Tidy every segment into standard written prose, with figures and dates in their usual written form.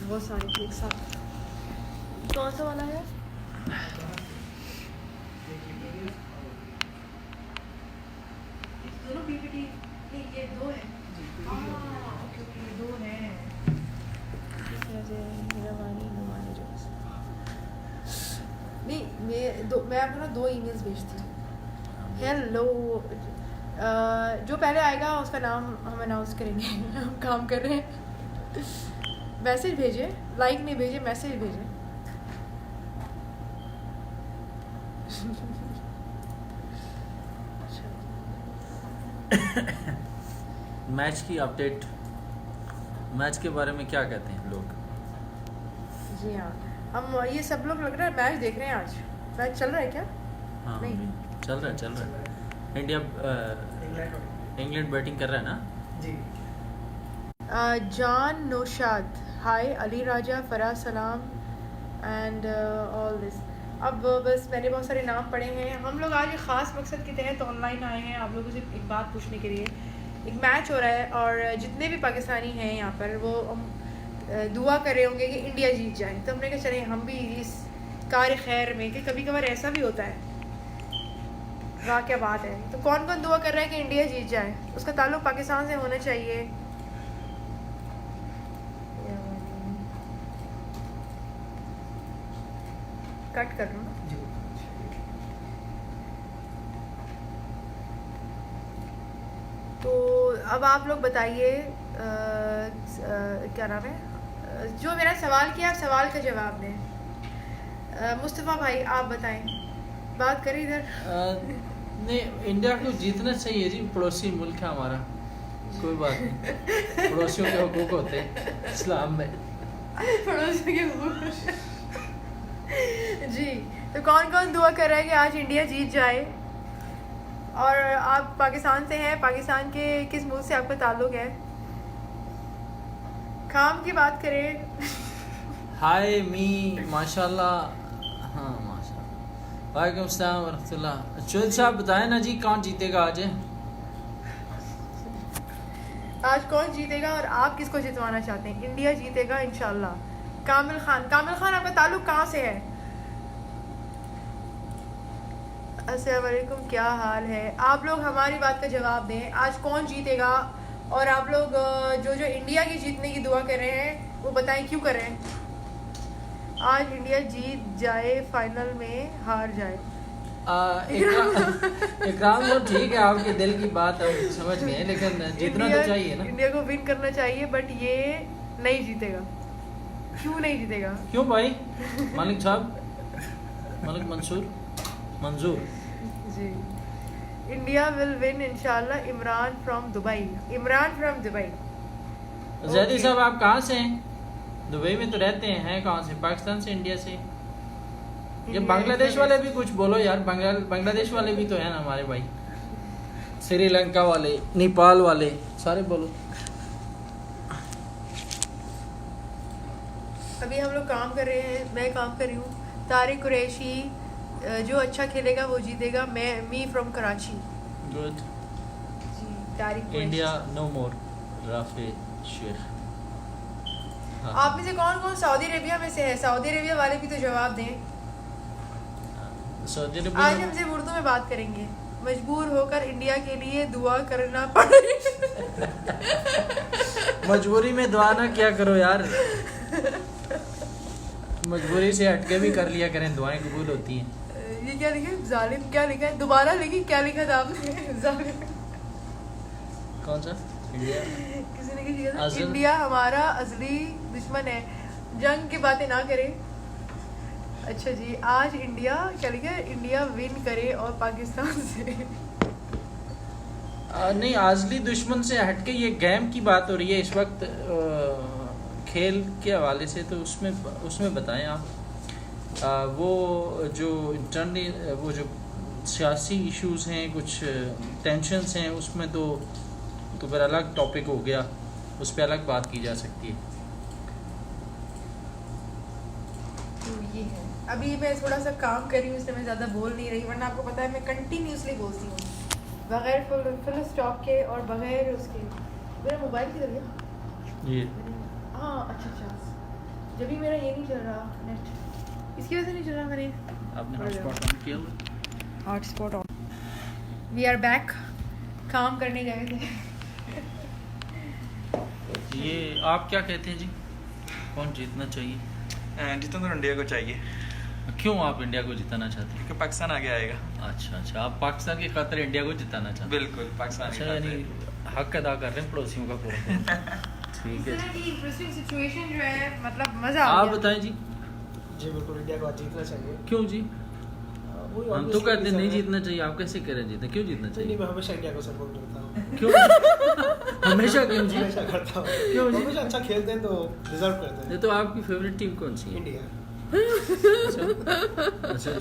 बहुत सारी थी एक साथ। कौन सा वाला है? दोनों पीपीटी नहीं, ये दो है। ओके ओके, ये दो है। नहीं मैं आपको ना 2 ईमेल्स भेजती हूँ। हेलो, जो पहले आएगा उसका नाम हम अनाउंस करेंगे। हम काम कर रहे हैं। मैसेज भेजे, लाइक नहीं भेजे, मैसेज भेजे। मैच की अपडेट, मैच के बारे में क्या कहते हैं लोग? जी हाँ, हम ये सब लोग लग रहा है मैच देख रहे हैं। आज मैच चल रहा है क्या? हाँ नहीं। चल रहा है। इंडिया इंग्लैंड बैटिंग कर रहा है ना जी। जान नौशाद, हाय अली राजा, फराज सलाम एंड ऑल दिस। अब बस मैंने बहुत सारे नाम पढ़े हैं। हम लोग आज एक ख़ास मकसद के तहत ऑनलाइन आए हैं आप लोगों से एक बात पूछने के लिए। एक मैच हो रहा है और जितने भी पाकिस्तानी हैं यहाँ पर वो दुआ कर रहे होंगे कि इंडिया जीत जाए। तो हमने कहा चले हम भी इस कार खैर में, कि कभी कभार ऐसा भी होता है, वाह क्या बात है। तो कौन कौन दुआ कर रहा है कि इंडिया जीत जाए? उसका ताल्लुक पाकिस्तान से होना चाहिए। कट कर लूँ ना? तो अब आप लोग बताइए, क्या नाम है, जो मेरा सवाल किया आप सवाल का जवाब दें। मुस्तफ़ा भाई आप बताएं, बात करें इधर। नहीं, इंडिया को जीतना चाहिए जी, पड़ोसी मुल्क है हमारा, कोई बात नहीं। पड़ोसियों के हुकूक होते हैं इस्लाम में। पड़ोसियों के हुकूक जी। तो कौन कौन दुआ कर रहा है कि आज इंडिया जीत जाए? और आप पाकिस्तान से हैं, पाकिस्तान के किस मुल्क से आपका ताल्लुक है? काम की बात करें। हाय मी माशाल्लाह, हाँ माशाल्लाह, वालेकुम अस्सलाम वरहमतुल्लाह। चौधरी साहब बताएं ना जी, कौन जीतेगा आज? आज कौन जीतेगा और आप किसको जितवाना चाहते हैं? इंडिया जीतेगा इंशाल्लाह। कामिल खान आपका ताल्लुक कहाँ से है? अस्सलाम वालेकुम, क्या हाल है? आप लोग हमारी बात का जवाब दें, आज कौन जीतेगा? और आप लोग जो इंडिया की जीतने की दुआ कर रहे हैं वो बताएं क्यों कर रहे हैं? आज इंडिया जीत जाए, फाइनल में हार जाए। इकराम तो ठीक है, आपके दिल की बात हम समझ गए, लेकिन जीतना तो चाहिए ना। इंडिया को विन करना चाहिए, बट ये नहीं जीतेगा। क्यों नहीं जीतेगा? क्यों भाई? मालिक साहब, मालिक मंजूर जी। इंडिया विल विन इंशाल्लाह। Imran from Dubai. जैदी साहब आप कहाँ से हैं? दुबई में तो रहते हैं कहाँ से? पाकिस्तान से, इंडिया से? ये बांग्लादेश वाले भी कुछ बोलो यार, बांग्लादेश वाले भी तो है ना हमारे भाई, श्रीलंका वाले, नेपाल वाले, सारे बोलो। अभी हम लोग काम कर रहे हैं, मैं काम कर रही हूँ। तारिक कुरैशी, जो अच्छा खेलेगा वो जीतेगा। Me from Karachi. गुड। जी, Tariq Qureshi. India no more, Rafay Sheikh. आप में से कौन कौन सऊदी अरेबिया में से है? सऊदी अरेबिया वाले भी तो जवाब दें। सऊदी आज अरेबिया हमसे उर्दू में बात करेंगे। मजबूर होकर इंडिया के लिए दुआ करना पड़ेगा। मजबूरी में दुआ ना किया करो यार, मजबूरी से हटके भी कर लिया करें, दुआएं कबूल होती हैं। ये क्या लिखा है? जालिम क्या लिखा है? दोबारा लिखी, क्या लिखा था आपने? जालिम कौन सा? इंडिया किसी ने किया था? अज़ल। इंडिया हमारा असली दुश्मन है, जंग की बातें ना करें। अच्छा जी, आज इंडिया क्या लिखा है? इंडिया विन करे और पाकिस्तान से नहीं, आजली दुश्मन से हटके ये गेम की बात हो रही है इस वक्त, खेल के हवाले से। तो उसमें बताएं आप, वो जो इंटरनल, वो जो सियासी इश्यूज हैं, कुछ टेंशन्स हैं, उसमें तो फिर अलग टॉपिक हो गया, उस पर अलग बात की जा सकती है। तो ये है। अभी मैं थोड़ा सा काम कर रही हूँ, इसलिए मैं ज़्यादा बोल नहीं रही, वरना आपको पता है मैं कंटिन्यूसली बोलती हूँ, बगैर फुल स्टॉप के और बगैर उसके। मेरा मोबाइल किधर गया? ये हाँ, अच्छा। जब भी मेरा ये नहीं चल रहा नेट, इसकी वजह से नहीं चल रहा। मैंने आपने हॉटस्पॉट ऑन किया हुआ? Hotspot on. We are back, काम करने गए थे। ये आप क्या कहते हैं जी, कौन जीतना चाहिए? जीतना तो इंडिया को चाहिए। क्यों आप इंडिया को जिताना चाहते हैं? क्योंकि पाकिस्तान आगे आएगा। अच्छा, आप पाकिस्तान की खातिर इंडिया को जिताना चाहते हैं? बिल्कुल, पाकिस्तान अच्छा, यानी हक अदा कर रहे हैं पड़ोसियों का पूरा। ठीक है, इंटरेस्टिंग सिचुएशन जो है, मतलब मजा आ आप गया। बताएं जी। जी बिल्कुल, इंडिया को आज जीतना चाहिए। क्यों जी? वही हम तो कहते हैं नहीं जीतना चाहिए, आप कैसे कह रहे हैं जीतना? क्यों जीतना नहीं, चाहिए? मैं हमेशा इंडिया को सपोर्ट करता हूँ। क्यों? हमेशा क्यों जी? हमेशा करता हूँ। क्यों जी? हमेशा अच्छा खेलते हैं तो डिजर्व करते ये हैं। तो आपकी फेवरेट टीम कौन सी है? इंडिया। अच्छा,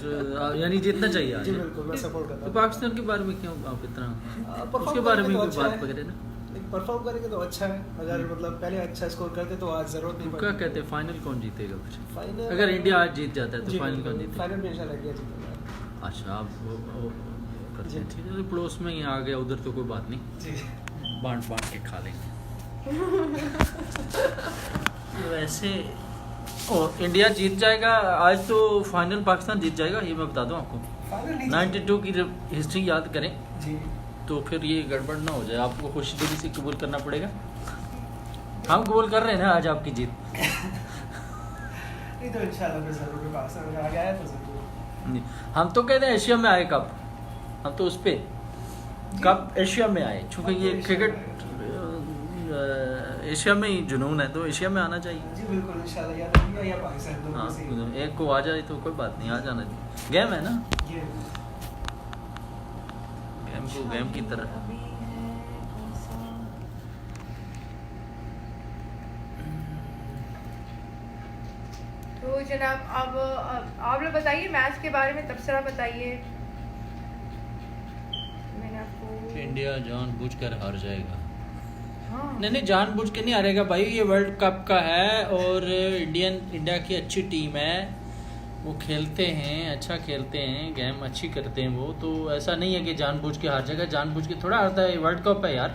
यानी जीतना चाहिए आज। जी बिल्कुल, मैं सपोर्ट करता तो हूँ। पाकिस्तान के बारे में क्यों आप इतना परफॉर्म उसके बारे में करेंगे कोई तो अच्छा बात है। पकड़े ना? परफॉर्म करेंगे तो अच्छा है। अगर मतलब पहले अच्छा स्कोर करते तो आज जरूरत नहीं तो पड़ती। क्या कहते हैं, फाइनल कौन जीतेगा फिर? फाइनल अगर इंडिया आज जीत जाता है तो फाइनल कौन जीतेगा? फाइनल में इंशाल्लाह इंडिया जीतेगा। अच्छा, आप वो करते हैं, जी। ठीक है। तो पड़ोस में ही आ गया, उधर तो कोई बात नहीं, जी बांट के खा लेंगे। वैसे इंडिया जीत जाएगा आज तो, फाइनल पाकिस्तान जीत जाएगा, ये मैं बता दूं आपको। फाइनल नहीं 92 की हिस्ट्री याद करें जी तो फिर ये गड़बड़ ना हो जाए, आपको खुशी दिली से कबूल करना पड़ेगा। हम कबूल कर रहे हैं ना आज आपकी जीत। नहीं तो इंशाल्लाह मैं जरूर पाकिस्तान अगर आगे आया तो जरूर। नहीं, हम तो कहते हैं एशिया में आए कप, हम तो उस पे कप एशिया में आए, चूँकि ये क्रिकेट एशिया में ही जुनून है, तो एशिया में आना चाहिए। जी बिल्कुल, इंशाल्लाह या इंडिया या पाकिस्तान दोनों हाँ, में से ही। एक को आ जाए तो कोई बात नहीं, आ जाना चाहिए। गेम है ना, ये गेम को गेम की तरह। अभी है कौन सा? तो जनाब अब आप लोग बताइए मैच के बारे में, तबसरा बताइए। मैंने आपको इंडिया जानबूझकर हार जाएगा। हाँ नहीं, जानबूझ के नहीं हारेगा भाई, ये वर्ल्ड कप का है और इंडिया की अच्छी टीम है, वो खेलते हैं, अच्छा खेलते हैं, गेम अच्छी करते हैं वो, तो ऐसा नहीं है कि जानबूझ के हार जाएगा। जानबूझ के थोड़ा हारता है, वर्ल्ड कप है यार,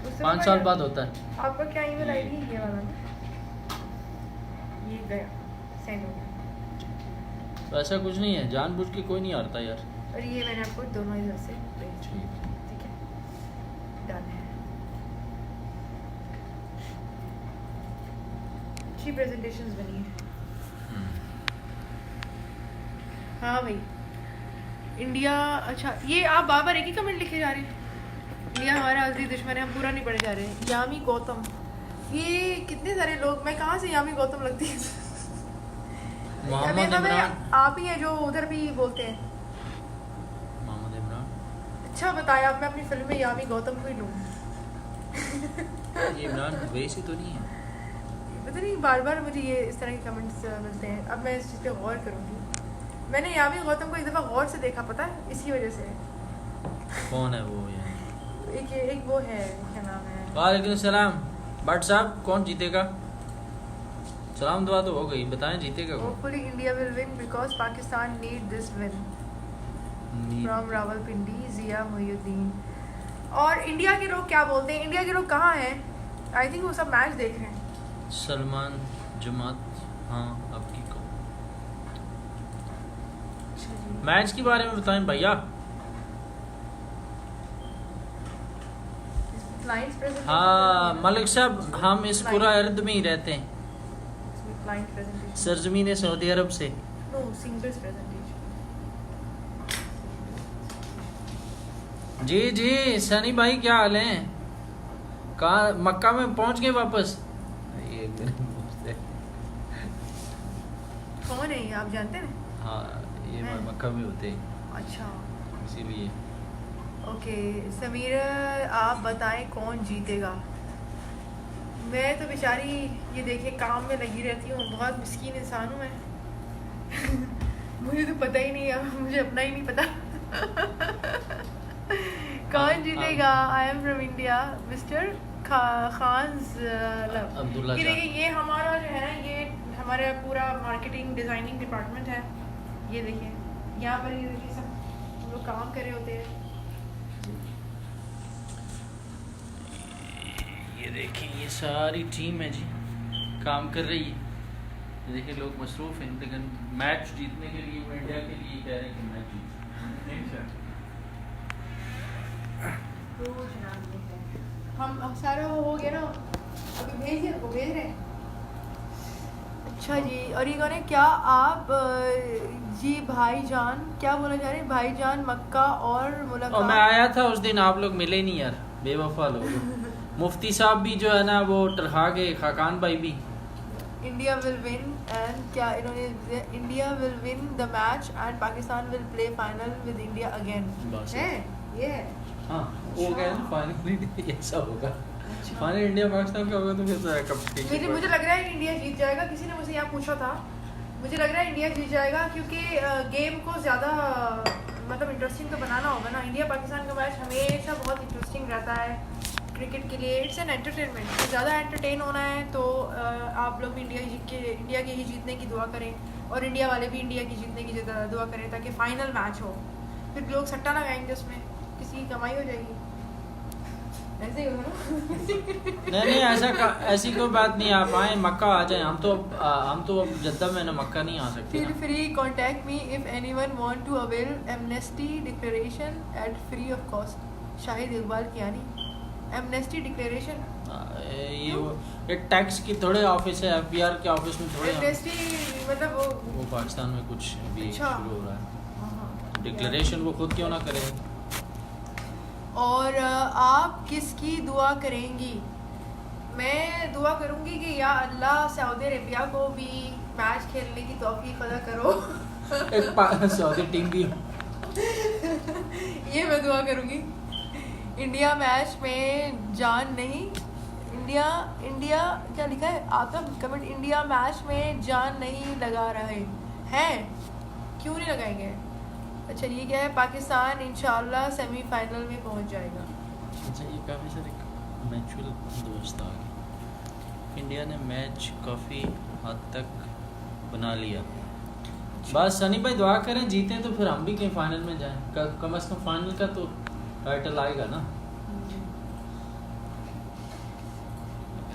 उससे 5 साल बाद होता है। आपका क्या ईमेल आईडी है? ये वाला ये गया, सेंड हो गया। तो ऐसा कुछ नहीं है, जानबूझ के कोई नहीं हारता यार। और ये मैंने आपको दोनों इधर से भेज दिया। ठीक है, डन है। अच्छी प्रेजेंटेशंस बनी है। हाँ भाई, इंडिया। अच्छा, ये आप बाबर एक ही कमेंट लिखे जा रहे हैं, इंडिया हमारा असली दुश्मन है, हम पूरा नहीं पढ़े जा रहे हैं। यामी गौतम, ये कितने सारे लोग, मैं कहाँ से यामी गौतम लगती है? मोहम्मद इमरान, आप ही हैं जो उधर भी बोलते हैं। मोहम्मद इमरान, अच्छा बताया, अब मैं अपनी फिल्म में यामी गौतम को ही लूँ। ये इमरान वैसी तो नहीं है। पता नहीं, बार बार मुझे ये इस तरह के कमेंट्स मिलते हैं। अब मैं इस चीज़ पे गौर करूँगी। मैंने यामी गौतम को एक दफ़ा गौर से देखा, पता है, इसी वजह से। कौन है वो यार? एक वो है, क्या नाम है? वालेकुम सलाम भट्ट साहब, कौन जीतेगा? सलाम दुआ तो हो गई, बताएं जीतेगा कौन? Hopefully India will win because Pakistan need this win. From Rawalpindi, जिया मोहिउद्दीन। और इंडिया के लोग क्या बोलते हैं? इंडिया के लोग कहाँ हैं? आई थिंक वो सब मैच देख रहे हैं। सलमान जमात, हाँ आपकी को मैच के बारे में बताएं भैया। Clients presentation हाँ मलिक साहब, हम इस पूरा अर्द में ही रहते हैं, Client presentation. सरजमीन सऊदी अरब से। No, singles presentation. जी जी सनी भाई, क्या हाल है? कहाँ मक्का में पहुंच गए वापस? ये कौन है ये, आप जानते हैं? हाँ, ये हैं? मक्का में होते हैं, अच्छा, इसीलिए। ओके। समीर, आप बताएं कौन जीतेगा? मैं तो बेचारी ये देखिए काम में लगी रहती हूँ, बहुत मिस्कीन इंसान हूँ मैं। मुझे तो पता ही नहीं है, मुझे अपना ही नहीं पता। कौन जीतेगा? I am from India, mister Khan's love. Abdullah ये जान। देखिए, ये हमारा जो है ना, ये हमारा पूरा मार्केटिंग डिज़ाइनिंग डिपार्टमेंट है। ये देखिए, यहाँ पर ये देखिए सब हम लोग काम कर रहे होते हैं। ये देखिए, ये सारी टीम है जी, काम कर रही है। देखिए लोग मसरूफ़ हैं, लेकिन मैच जीतने के लिए वो इंडिया के लिए कह रहे हैं कि मैच जीत। तो जनाब ये है, हम सारा वो हो गया ना, अभी भेज दिया, वो भेज रहे हैं। अच्छा जी, और ये कौन है? क्या आप जी भाईजान क्या बोला जा रहे हैं? भाईजान मक्का और और मैं मुलाकात। आया था उस दिन, आप लोग मिले नहीं यार, बेवफा लोग। मुफ्ती साहब भी जो है ना वो टरखा गए, खाकान भाई भी। इंडिया विल विन एंड क्या इन्होंने, India will win the match and Pakistan will play final with India again, बस। है ये है। हाँ वो कह रहे फाइनल ऐसा होगा, फाइनल इंडिया पाकिस्तान का होगा तो फिर तो कंपटीशन। मुझे लग रहा है इंडिया जीत जाएगा। किसी ने मुझे यहाँ पूछा था, मुझे लग रहा है इंडिया जीत जाएगा क्योंकि गेम को ज़्यादा मतलब इंटरेस्टिंग तो बनाना होगा ना। इंडिया पाकिस्तान का मैच हमेशा बहुत इंटरेस्टिंग रहता है क्रिकेट के लिए, इट्स एन एंटरटेनमेंट। तो ज़्यादा एंटरटेन होना है तो आप लोग भी इंडिया के ही जीतने की दुआ करें, और इंडिया वाले भी इंडिया की जीतने की दुआ करें ताकि फ़ाइनल मैच हो। फिर लोग सट्टा लगाएंगे उसमें, किसी की कमाई हो जाएगी। ऐसे ही होगा ना। नहीं ऐसी कोई बात नहीं, आप आए मक्का आ जाए। हम तो अब जद्दा में ना मक्का नहीं आ सकते Feel ना। free, contact me if anyone want to avail amnesty declaration at free of cost. Shahid Iqbal Kiyani, amnesty declaration, ये टैक्स की थोड़े ऑफिस है, एफबीआर के ऑफिस में थोड़े। amnesty मतलब वो पाकिस्तान में कुछ भी अच्छा। शुरू हो रहा है, हाँ। डिक्लेरेशन वो खुद क्यों ना करे। और आप किसकी दुआ करेंगी? मैं दुआ करूंगी कि या अल्लाह सऊदी अरेबिया को भी मैच खेलने की तौफीक अदा करो। एक सऊदी टीम भी। ये मैं दुआ करूंगी। इंडिया मैच में जान नहीं, इंडिया क्या लिखा है आपका कमेंट? इंडिया मैच में जान नहीं लगा रहे हैं, क्यों नहीं लगाएंगे? अच्छा ये क्या है? पाकिस्तान इंशाल्लाह सेमीफाइनल में पहुंच जाएगा। अच्छा ये काफ़ी सारे मैचुअल दोस्त आ गए। इंडिया ने मैच काफ़ी हद तक बना लिया। बस सनी भाई दुआ करें जीतें तो फिर हम भी कहीं फाइनल में जाएं। कम से कम फाइनल का तो टाइटल आएगा ना।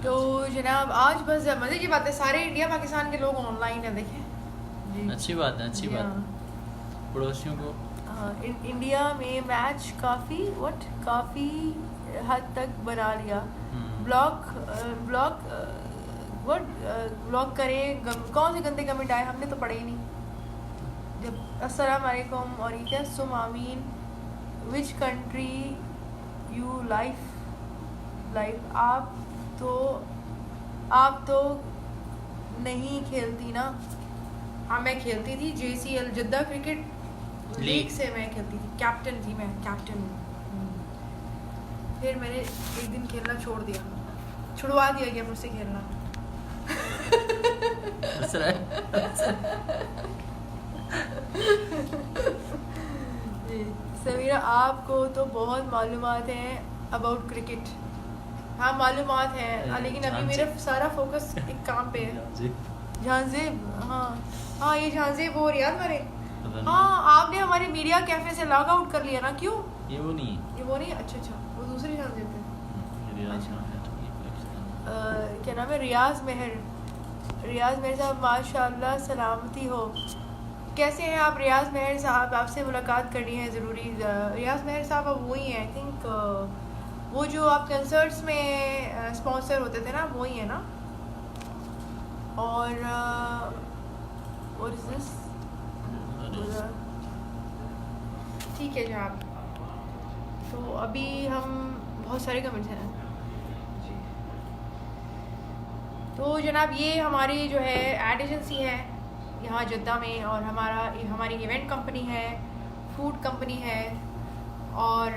तो जनाब आज बस मज़े की बात है, सारे इंडिया पाकिस्तान के लोग ऑनलाइन है, देखें। अच्छी बात है, अच्छी बात है। पड़ोसियों को इंडिया में मैच काफ़ी हद तक बना लिया। ब्लॉक करें। कौन से गंदे कमेंट आए, हमने तो पढ़े ही नहीं। जब अस्सलाम वालेकुम और ये क्या सुम आमीन, विच कंट्री यू लाइफ आप तो नहीं खेलती ना? हाँ मैं खेलती थी, JCL जद्दा क्रिकेट लीग से मैं खेलती थी, कैप्टन थी मैं, कैप्टन। फिर मैंने एक दिन खेलना छुड़वा दिया गया मुझसे खेलना। समीरा आपको तो बहुत मालूमात हैं अबाउट क्रिकेट। हाँ मालूमात हैं, लेकिन अभी मेरा सारा फोकस एक काम पे है। झांजेब, हाँ ये झांजेब वो रियाद वाले। हाँ आपने हमारे मीडिया कैफे से लॉग आउट कर लिया ना, क्यों? ये वो नहीं है। अच्छा वो दूसरी झांजेब है। क्या नाम है? रियाज मेहर साहब, माशाल्लाह सलामती हो। कैसे हैं आप रियाज मेहर साहब? आपसे मुलाकात करनी है ज़रूरी। रियाज मेहर साहब अब वही हैं, आई थिंक वो जो आप कंसर्ट्स में स्पॉन्सर होते थे ना, वही है ना। और व्हाट इज दिस? ठीक है जनाब, तो अभी हम बहुत सारे कमेंट्स हैं जी। तो जनाब ये हमारी जो है एड एजेंसी है यहाँ जद्दा में, और हमारी इवेंट कंपनी है, फूड कंपनी है, और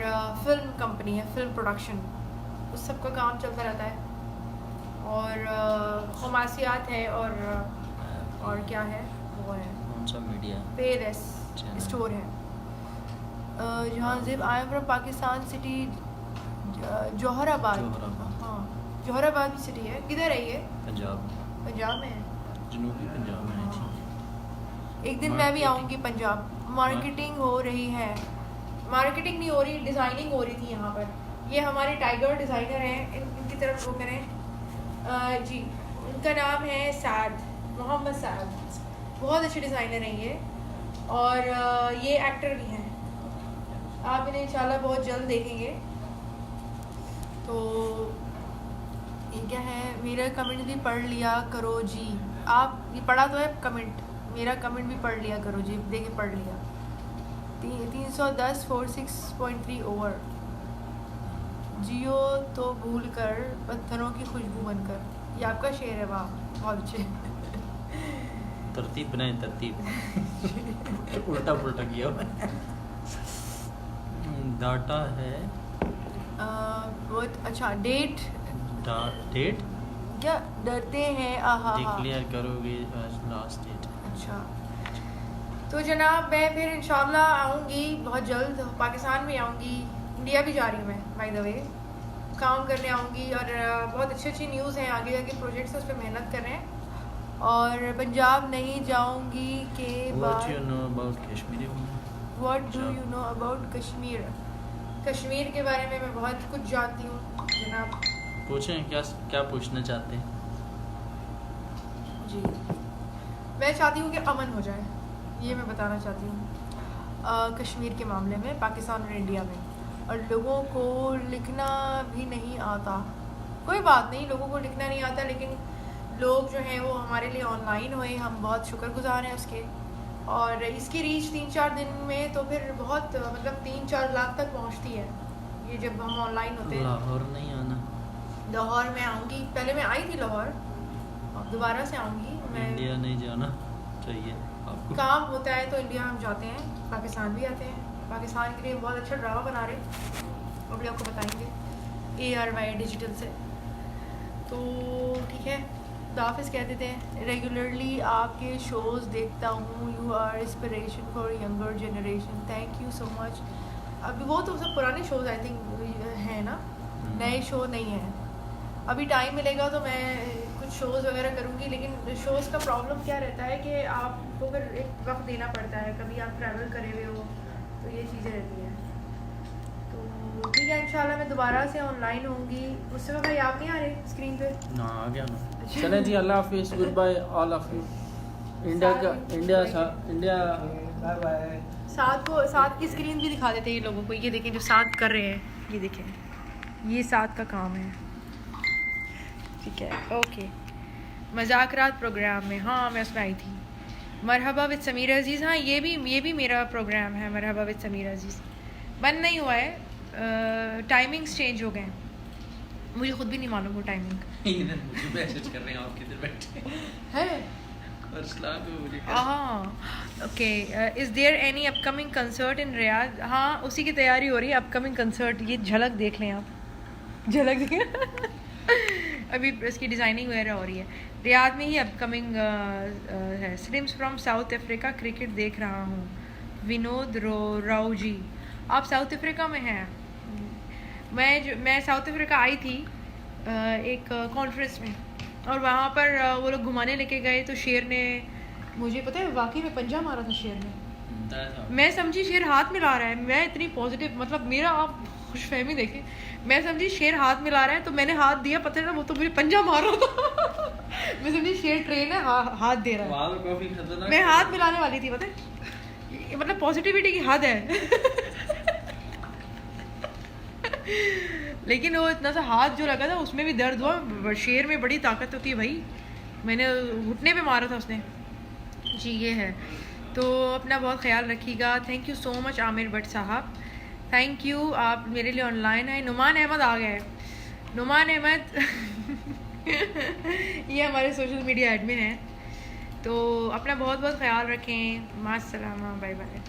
फिल्म कंपनी है, फिल्म प्रोडक्शन, उस सब का काम चलता रहता है। और खमासियात है, और क्या है वो है मीडिया पेलेस स्टोर है। जहाँ जिब I am from Pakistan city Jauharabad. हाँ जौहराबाद भी सिटी है। किधर है ये? पंजाब में है, जनूबी पंजाब में है। एक दिन मैं भी आऊँगी पंजाब। मार्केटिंग हो रही है, मार्केटिंग नहीं हो रही, डिज़ाइनिंग हो रही थी यहाँ पर। ये हमारे टाइगर डिज़ाइनर हैं, इनकी तरफ वो करें जी। उनका नाम है साद मोहम्मद साहब, बहुत अच्छे डिज़ाइनर हैं ये, और ये एक्टर भी हैं। आप इन्हें इंशाल्लाह बहुत जल्द देखेंगे। तो ये क्या है, मेरा कमेंट भी पढ़ लिया करो जी। आप ये पढ़ा तो है कमेंट, मेरा कमेंट भी पढ़ लिया करो जी। देखिए पढ़ लिया। 310 46.3 ओवर। जियो तो भूल कर पत्थरों की खुशबू बनकर, ये आपका शेर है। वाह बहुत अच्छे। तरतीब बनाए, तरतीब उल्टा पुल्टा किया डाटा है बहुत अच्छा। डेट डेट क्या डरते हैं, आहा डिक्लेयर करोगे लास्ट डेट। अच्छा तो जनाब मैं फिर इंशाल्लाह आऊँगी बहुत जल्द, पाकिस्तान में आऊँगी, इंडिया भी जा रही हूँ मैं बाय द वे, काम करने आऊँगी। और बहुत अच्छी अच्छी न्यूज़ हैं, आगे जाके प्रोजेक्ट्स उस पर मेहनत कर रहे हैं। और पंजाब नहीं जाऊँगी के बाद what do you know about Kashmir. Kashmir के बारे में मैं बहुत कुछ जानती हूँ जनाब। पूछें क्या पूछना चाहते हैं जी। मैं चाहती हूँ कि अमन हो जाए, ये मैं बताना चाहती हूँ कश्मीर के मामले में, पाकिस्तान और इंडिया में। और लोगों को लिखना भी नहीं आता, कोई बात नहीं, लोगों को लिखना नहीं आता, लेकिन लोग जो हैं वो हमारे लिए ऑनलाइन हुए, हम बहुत शुक्रगुजार हैं उसके। और इसकी रीच 3-4 दिन में तो फिर बहुत मतलब 3-4 लाख तक पहुँचती है ये जब हम ऑनलाइन होते हैं। लाहौर नहीं आना? लाहौर में आऊँगी, पहले मैं आई थी लाहौर, अब दोबारा से आऊँगी मैं। इंडिया नहीं जाना चाहिए आपको? काम होता है तो इंडिया हम जाते हैं, पाकिस्तान भी आते हैं। पाकिस्तान के लिए बहुत अच्छा ड्रामा बना रहे, अभी आपको बताएंगे ARY डिजिटल से। तो ठीक है, हाफिज़ कह देते हैं। रेगुलरली आपके शोज़ देखता हूँ, you are inspiration for younger generation, thank you so much. अभी वो तो सब पुराने शोज़ आई थिंक हैं ना, नए शो नहीं हैं। अभी टाइम मिलेगा तो मैं कुछ शोज़ वगैरह करूँगी, लेकिन शोज़ का प्रॉब्लम क्या रहता है कि आपको फिर एक वक्त देना पड़ता है, कभी आप ट्रैवल करे हुए हो तो ये चीज़ें रहती हैं। तो ठीक है, इंशाल्लाह मैं दोबारा से ऑनलाइन होंगी। मुस्तफ़ा भाई आप नहीं आ रहे स्क्रीन पे? ना आ गया ना। चलें जी, अल्लाह हाफिज़, good bye all of you. India bye bye. साथ की स्क्रीन भी दिखा देते हैं ये लोगों को, ये देखें जो साथ कर रहे हैं, ये देखें, ये साथ का काम है। ठीक है, ओके। मज़ाकरात प्रोग्राम में, हाँ मैं उसमें आई थी। मरहबा विद समीर अज़ीज़, हाँ ये भी मेरा प्रोग्राम है, मरहबा विद समीर अज़ीज़। बंद नहीं हुआ है, टाइमिंग्स चेंज हो गए हैं, मुझे खुद भी नहीं मालूम वो टाइमिंग। इधर मुझे मैसेज कर रहे हैं, आप किधर बैठे है? Okay. Is there any upcoming concert in Riyadh? हाँ उसी की तैयारी हो रही है, अपकमिंग कंसर्ट। ये झलक देख लें आप, झलक देखें अभी इसकी डिज़ाइनिंग वगैरह हो रही है। रियाद में ही अपकमिंग है। Slims from south Africa, cricket देख रहा हूँ। विनोद राव जी, आप साउथ अफ्रीका में हैं? मैं साउथ अफ्रीका आई थी एक कॉन्फ्रेंस में, और वहाँ पर वो लोग घुमाने लेके गए तो शेर ने, मुझे पता है वाकई में पंजा मारा था शेर ने। मैं समझी शेर हाथ मिला रहा है, मैं इतनी पॉजिटिव, मतलब मेरा आप खुशफहमी देखें, मैं समझी शेर हाथ मिला रहा है तो मैंने हाथ दिया, पता है वो तो मुझे पंजा मार रहा था मैं समझी शेर ट्रेन है, हाथ दे रहा है, मैं हाथ मिलाने वाली थी, पता है, मतलब पॉजिटिविटी की हद है लेकिन वो इतना सा हाथ जो लगा था उसमें भी दर्द हुआ। शेर में बड़ी ताकत होती है भाई, मैंने घुटने पे मारा था उसने जी। ये है, तो अपना बहुत ख्याल रखिएगा। Thank you so much Aamir Bhatt साहब, थैंक यू, आप मेरे लिए ऑनलाइन है। नुमान अहमद आ गए, नुमान अहमद ये हमारे सोशल मीडिया एडमिन हैं। तो अपना बहुत बहुत ख्याल रखें, मास्सलामा, बाय बाय।